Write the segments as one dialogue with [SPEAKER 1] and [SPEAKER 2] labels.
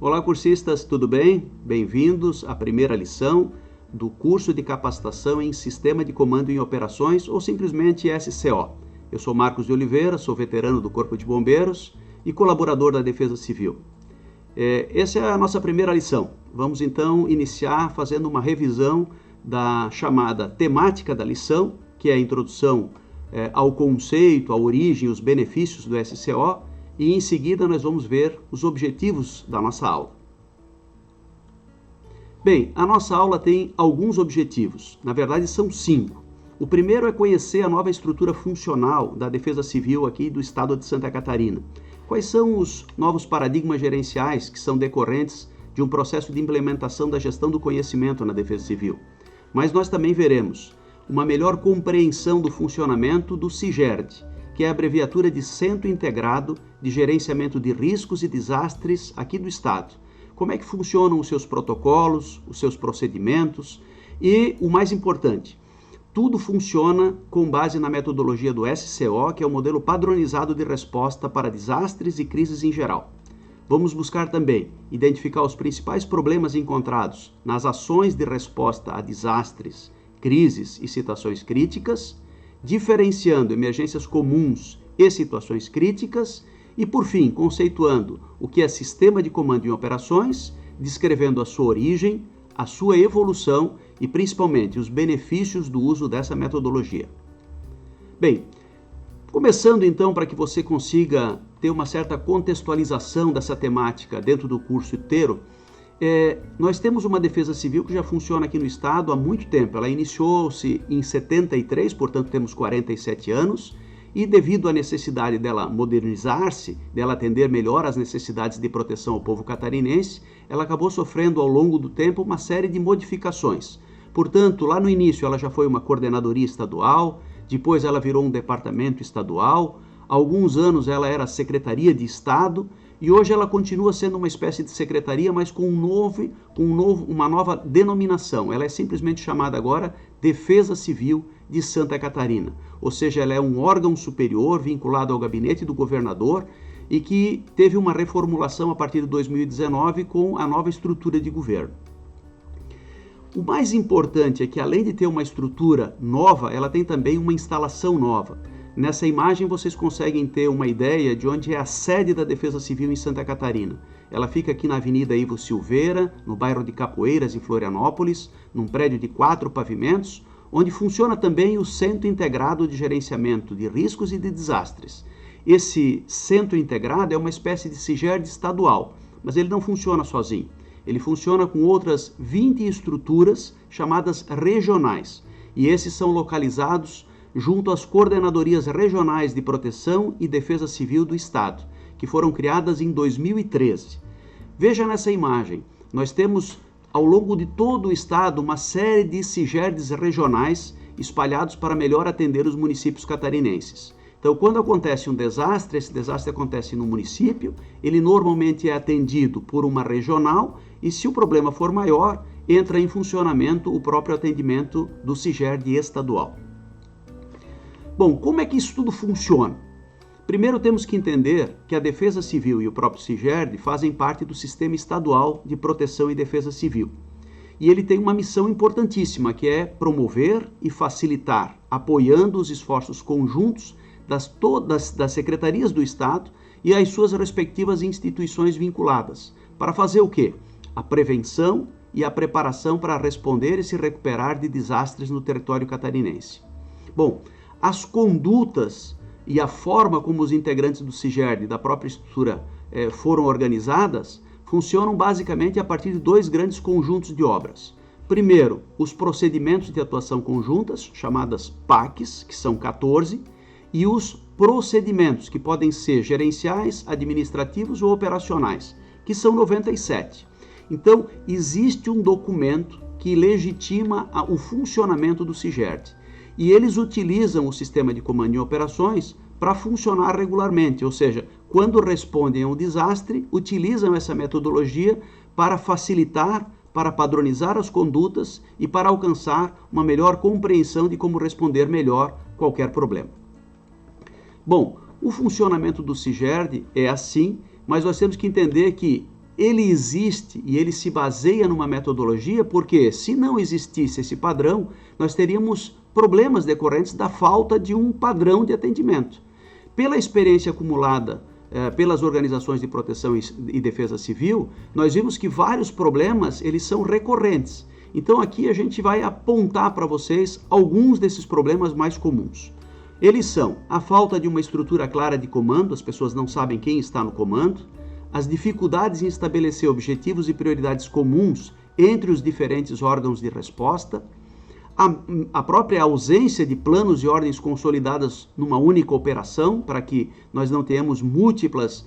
[SPEAKER 1] Olá, cursistas, tudo bem? Bem-vindos à primeira lição do curso de capacitação em Sistema de Comando em Operações, ou simplesmente SCO. Eu sou Marcos de Oliveira, sou veterano do Corpo de Bombeiros e colaborador da Defesa Civil. Essa é a nossa primeira lição. Vamos então iniciar fazendo uma revisão da chamada temática da lição, que é a introdução ao conceito, à origem, os benefícios do SCO, e em seguida nós vamos ver os objetivos da nossa aula. Bem, a nossa aula tem alguns objetivos, na verdade são 5. O primeiro é conhecer a nova estrutura funcional da Defesa Civil aqui do estado de Santa Catarina. Quais são os novos paradigmas gerenciais que são decorrentes de um processo de implementação da gestão do conhecimento na Defesa Civil? Mas nós também veremos uma melhor compreensão do funcionamento do CIGERD, que é a abreviatura de Centro Integrado de Gerenciamento de Riscos e Desastres aqui do Estado. Como é que funcionam os seus protocolos, os seus procedimentos e, o mais importante, tudo funciona com base na metodologia do SCO, que é o modelo padronizado de resposta para desastres e crises em geral. Vamos buscar também identificar os principais problemas encontrados nas ações de resposta a desastres, crises e situações críticas, diferenciando emergências comuns e situações críticas e, por fim, conceituando o que é sistema de comando em operações, descrevendo a sua origem, a sua evolução e, principalmente, os benefícios do uso dessa metodologia. Bem, começando então para que você consiga ter uma certa contextualização dessa temática dentro do curso inteiro, nós temos uma Defesa Civil que já funciona aqui no Estado há muito tempo. Ela iniciou-se em 73, portanto temos 47 anos, e devido à necessidade dela modernizar-se, dela atender melhor às necessidades de proteção ao povo catarinense, ela acabou sofrendo ao longo do tempo uma série de modificações. Portanto, lá no início ela já foi uma coordenadoria estadual, depois ela virou um departamento estadual, há alguns anos ela era Secretaria de Estado, e hoje ela continua sendo uma espécie de secretaria, mas com uma nova denominação. Ela é simplesmente chamada agora Defesa Civil de Santa Catarina. Ou seja, ela é um órgão superior vinculado ao gabinete do governador e que teve uma reformulação a partir de 2019 com a nova estrutura de governo. O mais importante é que, além de ter uma estrutura nova, ela tem também uma instalação nova. Nessa imagem vocês conseguem ter uma ideia de onde é a sede da Defesa Civil em Santa Catarina. Ela fica aqui na Avenida Ivo Silveira, no bairro de Capoeiras, em Florianópolis, num prédio de 4 pavimentos, onde funciona também o Centro Integrado de Gerenciamento de Riscos e de Desastres. Esse Centro Integrado é uma espécie de CIGERD estadual, mas ele não funciona sozinho. Ele funciona com outras 20 estruturas chamadas regionais, e esses são localizados junto às coordenadorias regionais de proteção e defesa civil do Estado, que foram criadas em 2013. Veja nessa imagem, nós temos ao longo de todo o Estado uma série de CIGERDs regionais espalhados para melhor atender os municípios catarinenses. Então, quando acontece um desastre, esse desastre acontece no município, ele normalmente é atendido por uma regional e, se o problema for maior, entra em funcionamento o próprio atendimento do CIGERD estadual. Bom, como é que isso tudo funciona? Primeiro temos que entender que a Defesa Civil e o próprio CIGERD fazem parte do Sistema Estadual de Proteção e Defesa Civil. E ele tem uma missão importantíssima, que é promover e facilitar, apoiando os esforços conjuntos das secretarias do Estado e as suas respectivas instituições vinculadas. Para fazer o quê? A prevenção e a preparação para responder e se recuperar de desastres no território catarinense. Bom, as condutas e a forma como os integrantes do CIGERD e da própria estrutura foram organizadas funcionam basicamente a partir de 2 grandes conjuntos de obras. Primeiro, os procedimentos de atuação conjuntas, chamadas PACs, que são 14, e os procedimentos, que podem ser gerenciais, administrativos ou operacionais, que são 97. Então, existe um documento que legitima o funcionamento do CIGERD. E eles utilizam o sistema de comando em operações para funcionar regularmente, ou seja, quando respondem a um desastre, utilizam essa metodologia para facilitar, para padronizar as condutas e para alcançar uma melhor compreensão de como responder melhor qualquer problema. Bom, o funcionamento do CIGERD é assim, mas nós temos que entender que ele existe e ele se baseia numa metodologia porque, se não existisse esse padrão, nós teríamos problemas decorrentes da falta de um padrão de atendimento. Pela experiência acumulada pelas organizações de proteção e defesa civil, nós vimos que vários problemas eles são recorrentes. Então aqui a gente vai apontar para vocês alguns desses problemas mais comuns. Eles são a falta de uma estrutura clara de comando, as pessoas não sabem quem está no comando, as dificuldades em estabelecer objetivos e prioridades comuns entre os diferentes órgãos de resposta, a própria ausência de planos e ordens consolidadas numa única operação, para que nós não tenhamos múltiplos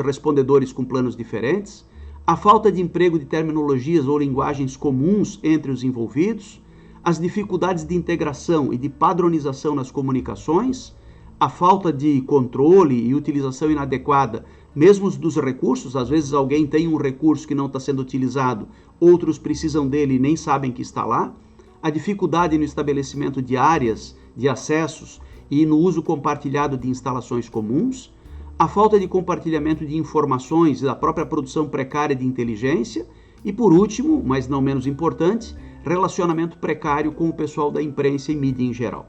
[SPEAKER 1] respondedores com planos diferentes, a falta de emprego de terminologias ou linguagens comuns entre os envolvidos, as dificuldades de integração e de padronização nas comunicações, a falta de controle e utilização inadequada mesmo dos recursos. Às vezes alguém tem um recurso que não está sendo utilizado, outros precisam dele e nem sabem que está lá, a dificuldade no estabelecimento de áreas, de acessos e no uso compartilhado de instalações comuns, a falta de compartilhamento de informações e da própria produção precária de inteligência e, por último, mas não menos importante, relacionamento precário com o pessoal da imprensa e mídia em geral.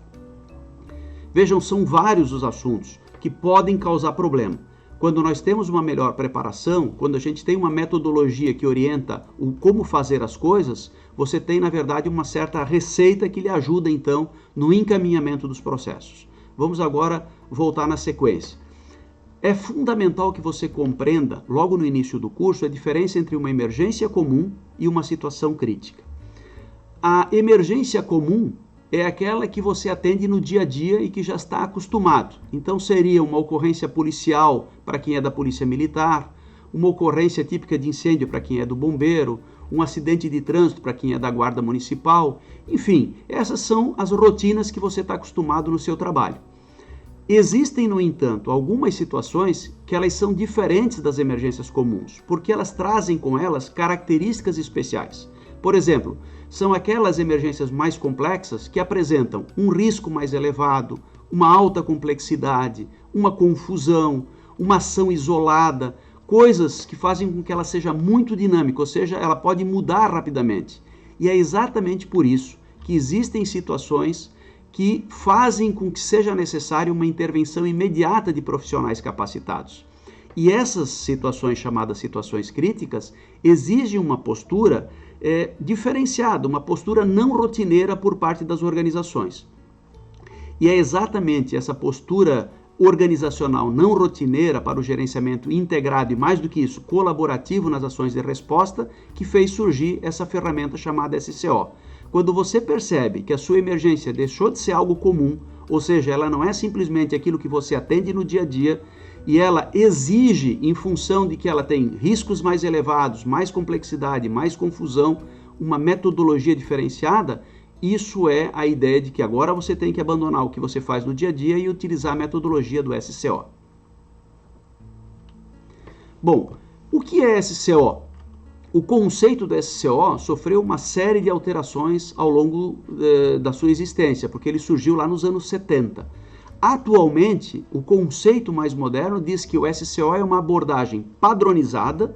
[SPEAKER 1] Vejam, são vários os assuntos que podem causar problema. Quando nós temos uma melhor preparação, quando a gente tem uma metodologia que orienta o como fazer as coisas, você tem, na verdade, uma certa receita que lhe ajuda, então, no encaminhamento dos processos. Vamos agora voltar na sequência. É fundamental que você compreenda, logo no início do curso, a diferença entre uma emergência comum e uma situação crítica. A emergência comum é aquela que você atende no dia a dia e que já está acostumado. Então seria uma ocorrência policial para quem é da polícia militar, uma ocorrência típica de incêndio para quem é do bombeiro, um acidente de trânsito para quem é da guarda municipal. Enfim, essas são as rotinas que você está acostumado no seu trabalho. Existem, no entanto, algumas situações que elas são diferentes das emergências comuns, porque elas trazem com elas características especiais. Por exemplo, são aquelas emergências mais complexas que apresentam um risco mais elevado, uma alta complexidade, uma confusão, uma ação isolada, coisas que fazem com que ela seja muito dinâmica, ou seja, ela pode mudar rapidamente. E é exatamente por isso que existem situações que fazem com que seja necessária uma intervenção imediata de profissionais capacitados. E essas situações, chamadas situações críticas, exigem uma postura diferenciada, uma postura não rotineira por parte das organizações. E é exatamente essa postura organizacional não rotineira para o gerenciamento integrado e, mais do que isso, colaborativo nas ações de resposta, que fez surgir essa ferramenta chamada SCO. Quando você percebe que a sua emergência deixou de ser algo comum, ou seja, ela não é simplesmente aquilo que você atende no dia a dia, e ela exige, em função de que ela tem riscos mais elevados, mais complexidade, mais confusão, uma metodologia diferenciada, isso é a ideia de que agora você tem que abandonar o que você faz no dia a dia e utilizar a metodologia do SCO. Bom, o que é SCO? O conceito do SCO sofreu uma série de alterações ao longo da sua existência, porque ele surgiu lá nos anos 70. Atualmente, o conceito mais moderno diz que o SCO é uma abordagem padronizada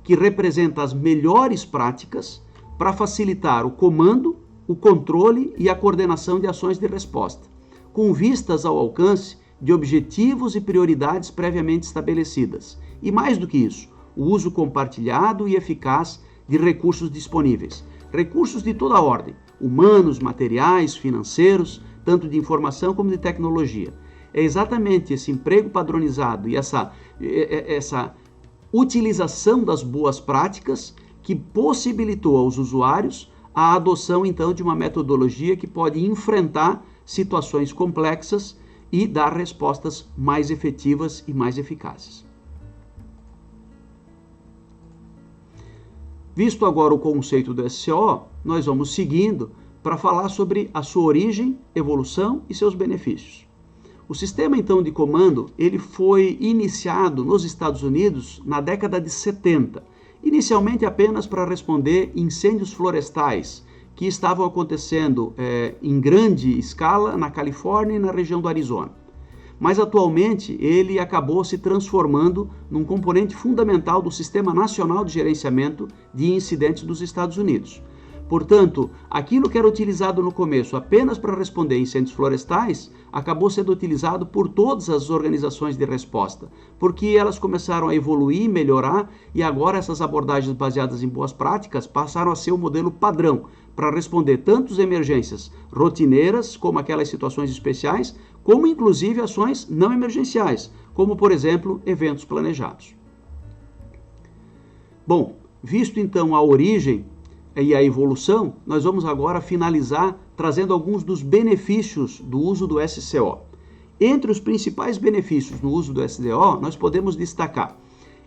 [SPEAKER 1] que representa as melhores práticas para facilitar o comando, o controle e a coordenação de ações de resposta, com vistas ao alcance de objetivos e prioridades previamente estabelecidas. E mais do que isso, o uso compartilhado e eficaz de recursos disponíveis. Recursos de toda ordem, humanos, materiais, financeiros, tanto de informação como de tecnologia. É exatamente esse emprego padronizado e essa utilização das boas práticas que possibilitou aos usuários a adoção, então, de uma metodologia que pode enfrentar situações complexas e dar respostas mais efetivas e mais eficazes. Visto agora o conceito do SCO, nós vamos seguindo para falar sobre a sua origem, evolução e seus benefícios. O sistema, então, de comando, ele foi iniciado nos Estados Unidos na década de 70, inicialmente apenas para responder incêndios florestais que estavam acontecendo em grande escala na Califórnia e na região do Arizona. mas atualmente ele acabou se transformando num componente fundamental do Sistema Nacional de Gerenciamento de Incidentes dos Estados Unidos. Portanto, aquilo que era utilizado no começo apenas para responder a incêndios florestais, acabou sendo utilizado por todas as organizações de resposta, porque elas começaram a evoluir, melhorar, e agora essas abordagens baseadas em boas práticas passaram a ser o modelo padrão para responder tanto as emergências rotineiras, como aquelas situações especiais, como inclusive ações não emergenciais, como por exemplo, eventos planejados. Bom, visto então a origem e a evolução, nós vamos agora finalizar trazendo alguns dos benefícios do uso do SCO. Entre os principais benefícios no uso do SCO, nós podemos destacar: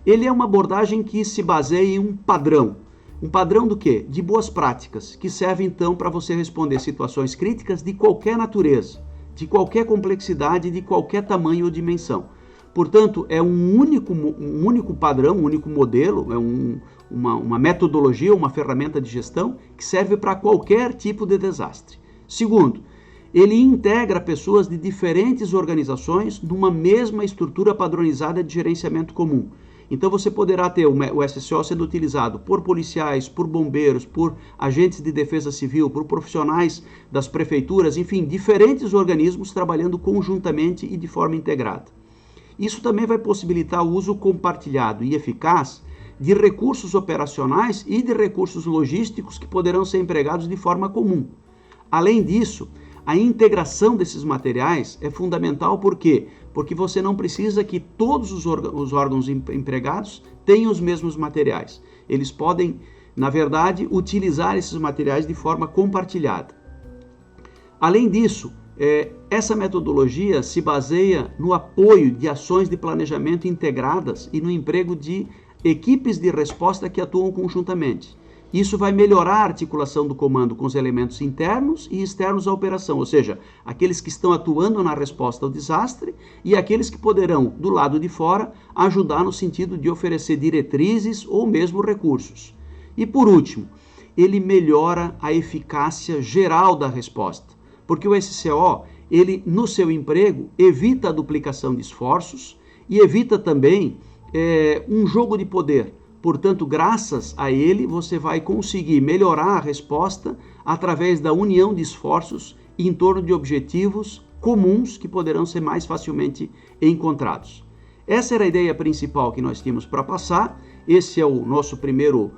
[SPEAKER 1] ele é uma abordagem que se baseia em um padrão. Um padrão do quê? De boas práticas, que serve então para você responder situações críticas de qualquer natureza, de qualquer complexidade, de qualquer tamanho ou dimensão. Portanto, é um único padrão, um único modelo, é uma metodologia, uma ferramenta de gestão que serve para qualquer tipo de desastre. Segundo, ele integra pessoas de diferentes organizações numa mesma estrutura padronizada de gerenciamento comum. Então você poderá ter o SCO sendo utilizado por policiais, por bombeiros, por agentes de defesa civil, por profissionais das prefeituras, enfim, diferentes organismos trabalhando conjuntamente e de forma integrada. Isso também vai possibilitar o uso compartilhado e eficaz de recursos operacionais e de recursos logísticos que poderão ser empregados de forma comum. Além disso, a integração desses materiais é fundamental. Por quê? Porque você não precisa que todos os órgãos empregados tenham os mesmos materiais. Eles podem, na verdade, utilizar esses materiais de forma compartilhada. Além disso, essa metodologia se baseia no apoio de ações de planejamento integradas e no emprego de equipes de resposta que atuam conjuntamente. Isso vai melhorar a articulação do comando com os elementos internos e externos à operação, ou seja, aqueles que estão atuando na resposta ao desastre e aqueles que poderão, do lado de fora, ajudar no sentido de oferecer diretrizes ou mesmo recursos. E por último, ele melhora a eficácia geral da resposta, porque o SCO, ele no seu emprego, evita a duplicação de esforços e evita também um jogo de poder. Portanto, graças a ele, você vai conseguir melhorar a resposta através da união de esforços em torno de objetivos comuns que poderão ser mais facilmente encontrados. Essa era a ideia principal que nós tínhamos para passar. Esse é o nosso primeiro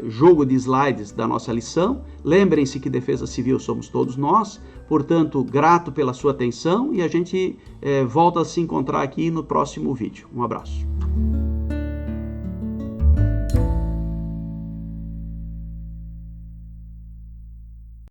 [SPEAKER 1] jogo de slides da nossa lição. Lembrem-se que Defesa Civil somos todos nós, portanto, grato pela sua atenção e a gente volta a se encontrar aqui no próximo vídeo. Um abraço.